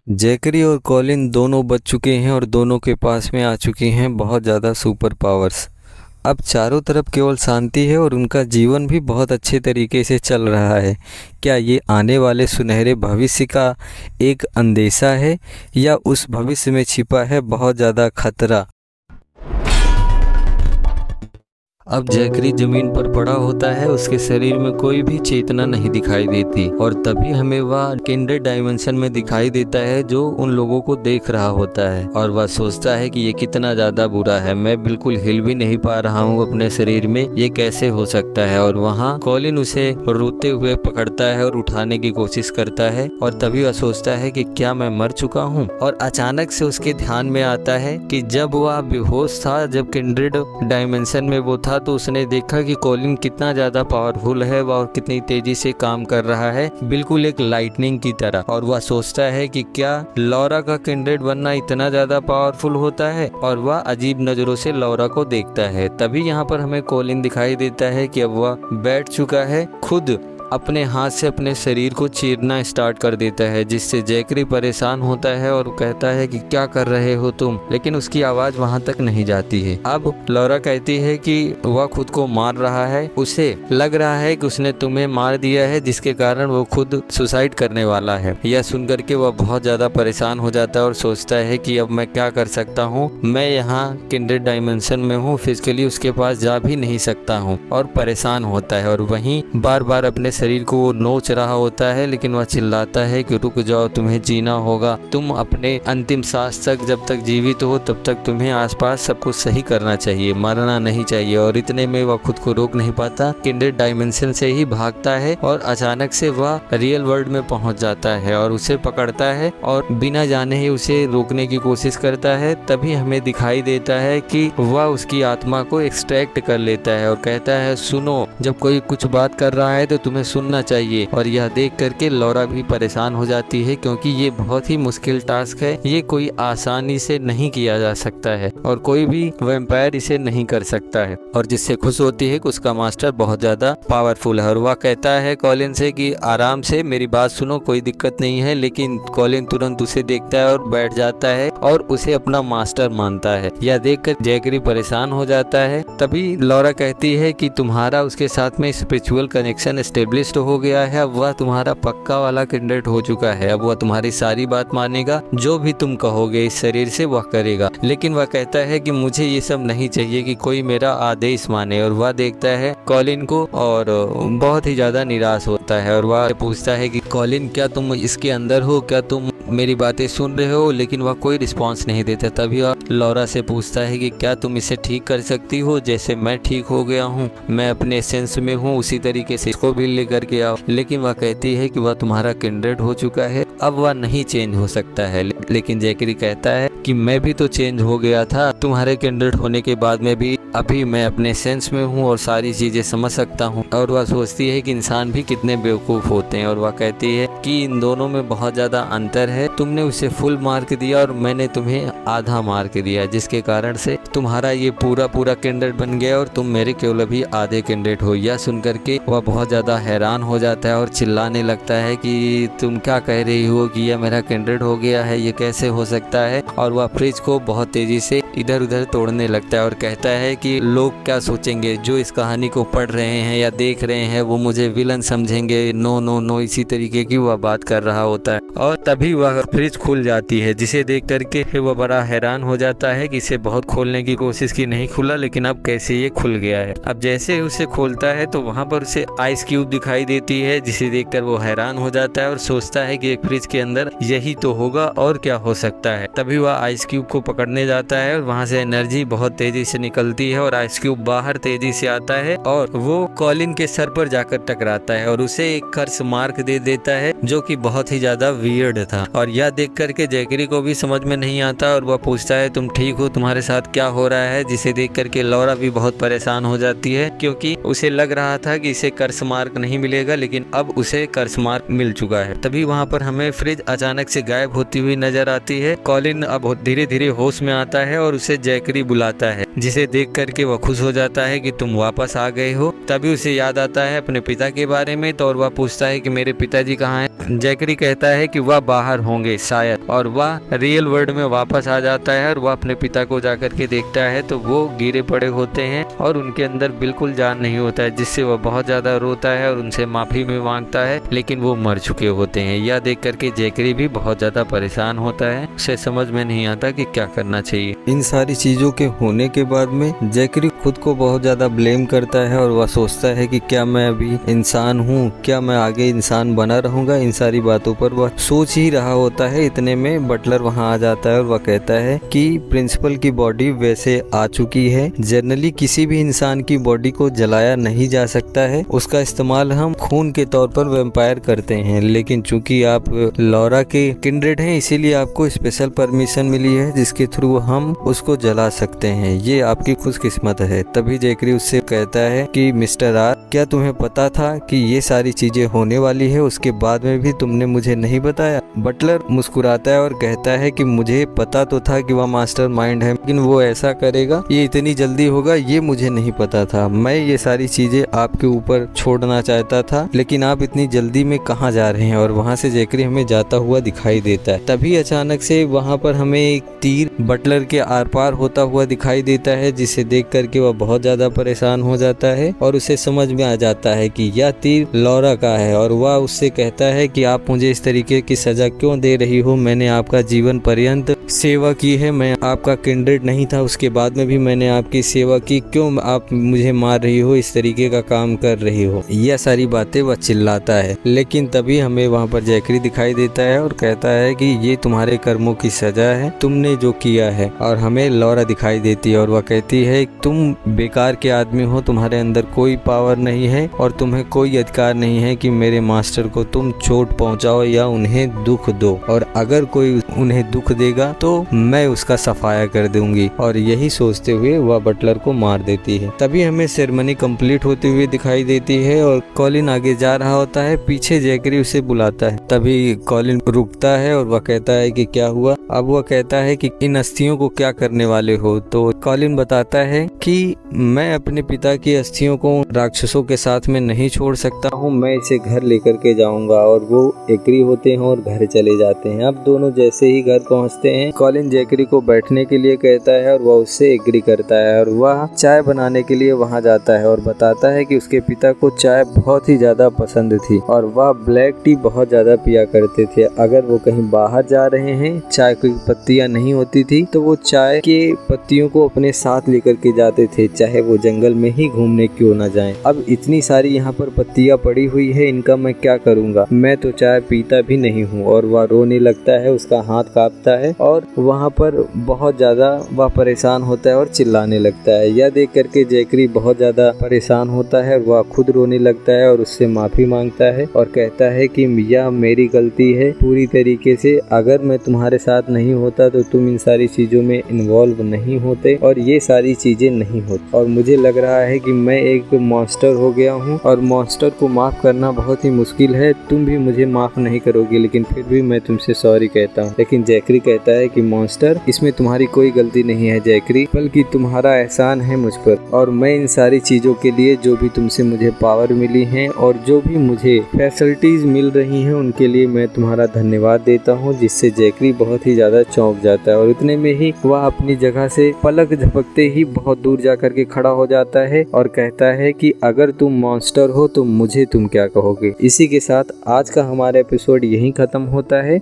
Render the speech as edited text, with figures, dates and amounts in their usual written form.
Zachary और Colin दोनों बच चुके हैं और दोनों के पास में आ चुकी हैं बहुत ज़्यादा सुपर पावर्स। अब चारों तरफ केवल शांति है और उनका जीवन भी बहुत अच्छे तरीके से चल रहा है। क्या ये आने वाले सुनहरे भविष्य का एक अंदेशा है या उस भविष्य में छिपा है बहुत ज़्यादा खतरा? अब जैकरी जमीन पर पड़ा होता है, उसके शरीर में कोई भी चेतना नहीं दिखाई देती और तभी हमें वह किंडर डायमेंशन में दिखाई देता है जो उन लोगों को देख रहा होता है और वह सोचता है कि ये कितना ज्यादा बुरा है, मैं बिल्कुल हिल भी नहीं पा रहा हूँ अपने शरीर में, ये कैसे हो सकता है। और वहाँ कॉलिन उसे रोते हुए पकड़ता है और उठाने की कोशिश करता है और तभी वह सोचता है कि क्या मैं मर चुका हूँ। और अचानक से उसके ध्यान में आता है कि जब वह बेहोश था, जब किंडर डायमेंशन में वो था, तो उसने देखा कि कॉलिन कितना ज्यादा पावरफुल है और कितनी तेजी से काम कर रहा है, बिल्कुल एक लाइटनिंग की तरह। और वह सोचता है कि क्या लौरा का किंडरेड बनना इतना ज्यादा पावरफुल होता है, और वह अजीब नजरों से लौरा को देखता है। तभी यहाँ पर हमें कॉलिन दिखाई देता है कि अब वह बैठ चुका है, खुद अपने हाथ से अपने शरीर को चीरना स्टार्ट कर देता है, जिससे जैकरी परेशान होता है और कहता है कि क्या कर रहे हो तुम, लेकिन उसकी आवाज वहां तक नहीं जाती है। अब लौरा कहती है कि वह खुद को मार रहा है, उसे लग रहा है कि उसने तुम्हें मार दिया है जिसके कारण वो खुद सुसाइड करने वाला है। यह सुनकर के वह बहुत ज्यादा परेशान हो जाता है और सोचता है कि अब मैं क्या कर सकता हूँ, मैं यहाँ किंडर डायमेंशन में हूँ, फिजिकली उसके पास जा भी नहीं सकता हूँ, और परेशान होता है। और वहीं बार बार अपने शरीर को वो नोच रहा होता है, लेकिन वह चिल्लाता है कि रुक जाओ, तुम्हें जीना होगा, तुम अपने अंतिम सांस तक जब तक जीवित हो तब तक तुम्हें आसपास सब कुछ सही करना चाहिए, मरना नहीं चाहिए। और इतने में वह खुद को रोक नहीं पाता, किंडर डायमेंशन से ही भागता है और अचानक से वह रियल वर्ल्ड में पहुंच जाता है और उसे पकड़ता है और बिना जाने ही उसे रोकने की कोशिश करता है। तभी हमें दिखाई देता है कि वह उसकी आत्मा को एक्सट्रैक्ट कर लेता है और कहता है सुनो, जब कोई कुछ बात कर रहा है तो तुम्हें सुनना चाहिए। और यह देख करके लौरा भी परेशान हो जाती है, क्योंकि ये बहुत ही मुश्किल टास्क है, ये कोई आसानी से नहीं किया जा सकता है और कोई भी वैम्पायर इसे नहीं कर सकता है। और जिससे खुश होती है कि उसका मास्टर बहुत ज्यादा पावरफुल है और वह कहता है कॉलिन से कि आराम से मेरी बात सुनो, कोई दिक्कत नहीं है। लेकिन कॉलिन तुरंत उसे देखता है और बैठ जाता है और उसे अपना मास्टर मानता है। यह देखकर जैकरी परेशान हो जाता है। तभी लौरा कहती है कि तुम्हारा उसके साथ में स्पिरिचुअल कनेक्शन एस्टेब्लिश हो गया है, अब वह तुम्हारा पक्का वाला किंडरेड हो चुका है, अब वह तुम्हारी सारी बात मानेगा, जो भी तुम कहोगे इस शरीर से वह करेगा। लेकिन वह कहता है कि मुझे ये सब नहीं चाहिए कि कोई मेरा आदेश माने। और वह देखता है कॉलिन को और बहुत ही ज्यादा निराश होता है और वह पूछता है कि कॉलिन, क्या तुम इसके अंदर हो, क्या तुम मेरी बातें सुन रहे हो? लेकिन वह कोई रिस्पांस नहीं देता। तभी वह लौरा से पूछता है कि क्या तुम इसे ठीक कर सकती हो, जैसे मैं ठीक हो गया हूँ, मैं अपने सेंस में हूँ, उसी तरीके से इसको भी लेकर के आओ। लेकिन वह कहती है कि वह तुम्हारा किंडरेड हो चुका है, अब वह नहीं चेंज हो सकता है। लेकिन जैकरी कहता है कि मैं भी तो चेंज हो गया था, तुम्हारे किंडरेड होने के बाद में भी अभी मैं अपने सेंस में हूँ और सारी चीजें समझ सकता हूँ। और वह सोचती है कि इंसान भी कितने बेवकूफ होते हैं और वह कहती है कि इन दोनों में बहुत ज्यादा अंतर है, तुमने उसे फुल मार्क दिया और मैंने तुम्हें आधा मार्क दिया, जिसके कारण से तुम्हारा ये पूरा किंडरेड बन गया और तुम मेरे केवल अभी आधे किंडरेड हो। यह सुनकर के वह बहुत ज्यादा हैरान हो जाता है और चिल्लाने लगता है कि तुम क्या कह रही हो कि यह मेरा किंडरेड हो गया है, ये कैसे हो सकता है। और वह फ्रिज को बहुत तेजी से इधर उधर तोड़ने लगता है और कहता है कि लोग क्या सोचेंगे, जो इस कहानी को पढ़ रहे हैं या देख रहे हैं वो मुझे विलन समझेंगे, नो नो नो, इसी तरीके की वह बात कर रहा होता है। और तभी वह फ्रिज खुल जाती है, जिसे देख करके वह बड़ा हैरान हो जाता है कि इसे बहुत खोलने की कोशिश की, नहीं खुला, लेकिन अब कैसे ये खुल गया है। अब जैसे उसे खोलता है तो वहां पर उसे आइस क्यूब दिखाई देती है, जिसे देखकर वो हैरान हो जाता है और सोचता है कि एक फ्रिज के अंदर यही तो होगा और क्या हो सकता है। तभी वह आइस क्यूब को पकड़ने जाता है और वहां से एनर्जी बहुत तेजी से निकलती है और आइस क्यूब बाहर तेजी से आता है और वो कॉलिन के सर पर जाकर टकराता है और उसे एक कर्स मार्क दे देता है, जो कि बहुत ही ज्यादा वियर्ड था। और यह देख करके जैकरी को भी समझ में नहीं आता और वह पूछता है तुम ठीक हो, तुम्हारे साथ क्या हो रहा है, जिसे देख करके लौरा भी बहुत परेशान हो जाती है, क्योंकि उसे लग रहा था कि इसे कर्स मार्क नहीं मिलेगा, लेकिन अब उसे कर्स मार्क मिल चुका है। तभी वहाँ पर हमें फ्रिज अचानक से गायब होती हुई नजर आती है। कॉलिन अब धीरे धीरे होश में आता है और उसे जैकरी बुलाता है, जिसे देख करके वह खुश हो जाता है कि तुम वापस आ गए हो। तभी उसे याद आता है अपने पिता के बारे में, तो और वह पूछता है कि मेरे पिताजी कहाँ हैं। जैकरी कहता है कि वह बाहर होंगे शायद, और वह रियल वर्ल्ड में वापस आ जाता है और वह अपने पिता को जाकर के देखता है तो वो गिरे पड़े होते हैं और उनके अंदर बिल्कुल जान नहीं होता है, जिससे वह बहुत ज्यादा रोता है और उनसे माफी भी मांगता है, लेकिन वो मर चुके होते हैं। यह देख करके जैकरी भी बहुत ज्यादा परेशान होता है, उसे समझ में नहीं आता कि क्या करना चाहिए। इन सारी चीजों के होने के बाद में जैकरी खुद को बहुत ज्यादा ब्लेम करता है और वह सोचता है कि क्या मैं अभी इंसान हूँ, क्या मैं आगे इंसान बना रहूंगा। इन सारी बातों पर वह सोच ही रहा होता है, इतने में बटलर वहाँ आ जाता है और वह कहता है कि प्रिंसिपल की बॉडी वैसे आ चुकी है। जनरली किसी भी इंसान की बॉडी को जलाया नहीं जा सकता है, उसका इस्तेमाल हम खून के तौर पर वैम्पायर करते हैं, लेकिन चूंकि आप लौरा के किंड्रेड हैं इसीलिए आपको स्पेशल परमिशन मिली है जिसके थ्रू हम उसको जला सकते हैं। ये आपकी खुशकिस्मत है। तभी जैकरी उससे कहता है कि मिस्टर आर, क्या तुम्हें पता था कि ये सारी चीजें होने वाली है, उसके बाद में भी तुमने मुझे नहीं बताया। बटलर मुस्कुराता है और कहता है कि मुझे पता तो था कि वह मास्टर माइंड है, लेकिन वो ऐसा करेगा, ये इतनी जल्दी होगा, ये मुझे नहीं पता था। मैं ये सारी चीजें आपके ऊपर छोड़ना चाहता था, लेकिन आप इतनी जल्दी में कहाँ जा रहे हैं। और वहाँ से जैकरी हमें जाता हुआ दिखाई देता है। तभी अचानक से वहाँ पर हमें एक तीर बटलर के आर पार होता हुआ दिखाई देता है, जिसे देख करके वह बहुत ज्यादा परेशान हो जाता है और उसे समझ में आ जाता है कि यह तीर लौरा का है। और वह उससे कहता है कि आप मुझे इस तरीके की सजा क्यों दे रही हो, मैंने आपका जीवन पर्यंत सेवा की है, मैं आपका किंड्रेड नहीं था, उसके बाद में भी मैंने आपकी सेवा की, क्यों आप मुझे मार रही हो, इस तरीके का काम कर रही हो। यह सारी बातें वह चिल्लाता है, लेकिन तभी हमें वहाँ पर जैकरी दिखाई देता है और कहता है कि ये तुम्हारे कर्मों की सजा है, तुमने जो किया है। और हमें लौरा दिखाई देती है और वह कहती है तुम बेकार के आदमी हो, तुम्हारे अंदर कोई पावर नहीं है और तुम्हें कोई अधिकार नहीं है कि मेरे मास्टर को तुम चोट पहुंचाओ या उन्हें दुख दो, और अगर कोई उन्हें दुख देगा तो मैं उसका सफाया कर दूंगी। और यही सोचते हुए वह बटलर को मार देती है। तभी हमें सेरेमनी कंप्लीट होती हुई दिखाई देती है और कॉलिन आगे जा रहा होता है, पीछे जैकरी उसे बुलाता है। तभी कॉलिन रुकता है और वह कहता है कि क्या हुआ। अब वह कहता है कि इन अस्थियों को क्या करने वाले हो। तो कॉलिन बताता है कि मैं अपने पिता की अस्थियों को राक्षसों के साथ में नहीं छोड़ सकता हूँ, मैं इसे घर लेकर के जाऊंगा। और वो एग्री होते हैं और घर चले जाते हैं। अब दोनों जैसे ही घर पहुँचते हैं, कॉलिन जैकरी को बैठने के लिए कहता है और वह उससे एग्री करता है और वह चाय बनाने के लिए वहाँ जाता है और बताता है कि उसके पिता को चाय बहुत ही ज्यादा पसंद थी और वह ब्लैक टी बहुत ज्यादा पिया करते थे। अगर वो कहीं बाहर जा रहे हैं, चाय की पत्तियां नहीं होती थी तो वो चाय के पत्तियों को अपने साथ लेकर के जाते थे, चाहे वो जंगल में ही घूमने क्यों ना जाएं। अब इतनी सारी यहाँ पर पत्तियां पड़ी हुई है, इनका मैं क्या करूँगा, मैं तो चाय पीता भी नहीं हूँ। और वह रोने लगता है, उसका हाथ कांपता है और वहाँ पर बहुत ज्यादा वह परेशान होता है और चिल्लाने लगता है। यह देख करके जैकरी बहुत ज्यादा परेशान होता है, वह खुद रोने लगता है और उससे माफी मांगता है और कहता है कि यह मेरी गलती है पूरी तरीके से, अगर मैं तुम्हारे साथ नहीं होता तो तुम इन सारी चीजों में इन्वॉल्व नहीं होते और ये सारी चीजें नहीं होती। और मुझे लग रहा है कि मैं एक मॉन्स्टर हो गया हूँ और मॉन्स्टर को माफ करना बहुत ही मुश्किल है, तुम भी मुझे माफ नहीं करोगे, लेकिन फिर भी मैं तुमसे सॉरी कहता हूँ। लेकिन जैकरी कहता है कि मॉन्स्टर, इसमें तुम्हारी कोई गलती नहीं है जैकरी, बल्कि तुम्हारा एहसान है मुझ पर, और मैं इन सारी चीजों के लिए जो भी तुमसे मुझे पावर मिली है और जो भी मुझे फैसिलिटीज मिल रही हैं उनके लिए मैं तुम्हारा धन्यवाद देता हूँ। जिससे जैकरी बहुत ही ज्यादा चौंक जाता है और इतने में ही वह अपनी जगह से पलक झपकते ही बहुत दूर जाकर के खड़ा हो जाता है और कहता है कि अगर तुम मॉन्स्टर हो तो मुझे तुम क्या कहोगे। इसी के साथ आज का हमारा एपिसोड यहीं खत्म होता है।